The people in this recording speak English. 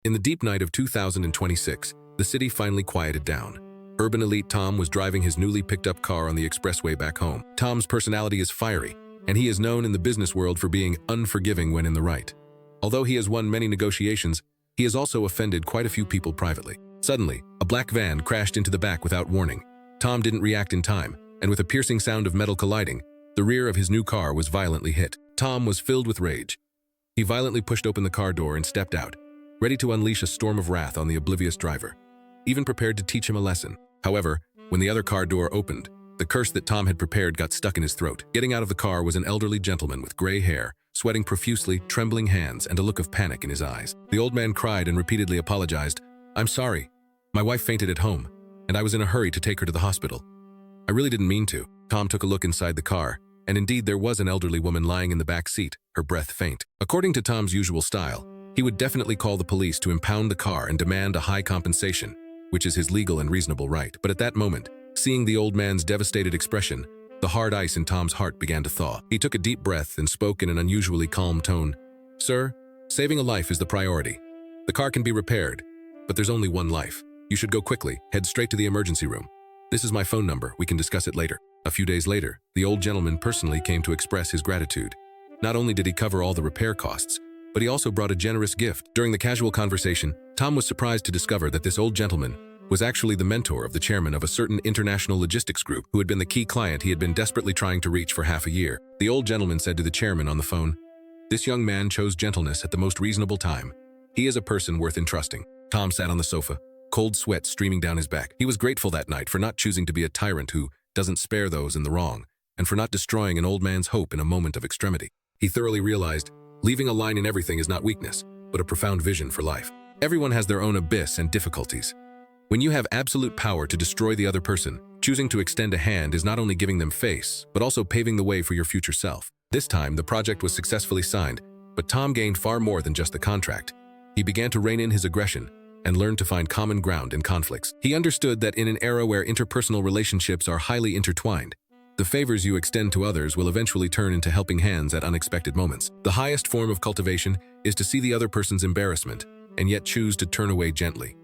In the deep night of 2026, the city finally quieted down. Urban elite Tom was driving his newly picked up car on the expressway back home. Tom's personality is fiery, and he is known in the business world for being unforgiving when in the right. Although he has won many negotiations, he has also offended quite a few people privately. Suddenly, a black van crashed into the back without warning. Tom didn't react in time, and with a piercing sound of metal colliding, the rear of his new car was violently hit. Tom was filled with rage. He violently pushed open the car door and stepped out, ready to unleash a storm of wrath on the oblivious driver, even prepared to teach him a lesson. However, when the other car door opened, the curse that Tom had prepared got stuck in his throat. Getting out of the car was an elderly gentleman with gray hair, sweating profusely, trembling hands, and a look of panic in his eyes. The old man cried and repeatedly apologized. "I'm sorry. My wife fainted at home, and I was in a hurry to take her to the hospital. I really didn't mean to." Tom took a look inside the car, and indeed there was an elderly woman lying in the back seat, her breath faint. According to Tom's usual style, he would definitely call the police to impound the car and demand a high compensation, which is his legal and reasonable right. But at that moment, seeing the old man's devastated expression, the hard ice in Tom's heart began to thaw. He took a deep breath and spoke in an unusually calm tone. "Sir, saving a life is the priority. The car can be repaired, but there's only one life. You should go quickly, head straight to the emergency room. This is my phone number, we can discuss it later." A few days later, the old gentleman personally came to express his gratitude. Not only did he cover all the repair costs, but he also brought a generous gift. During the casual conversation, Tom was surprised to discover that this old gentleman was actually the mentor of the chairman of a certain international logistics group who had been the key client he had been desperately trying to reach for half a year. The old gentleman said to the chairman on the phone, "This young man chose gentleness at the most reasonable time. He is a person worth entrusting." Tom sat on the sofa, cold sweat streaming down his back. He was grateful that night for not choosing to be a tyrant who doesn't spare those in the wrong, and for not destroying an old man's hope in a moment of extremity. He thoroughly realized, leaving a line in everything is not weakness, but a profound vision for life. Everyone has their own abyss and difficulties. When you have absolute power to destroy the other person, choosing to extend a hand is not only giving them face, but also paving the way for your future self. This time, the project was successfully signed, but Tom gained far more than just the contract. He began to rein in his aggression and learned to find common ground in conflicts. He understood that in an era where interpersonal relationships are highly intertwined, the favors you extend to others will eventually turn into helping hands at unexpected moments. The highest form of cultivation is to see the other person's embarrassment and yet choose to turn away gently.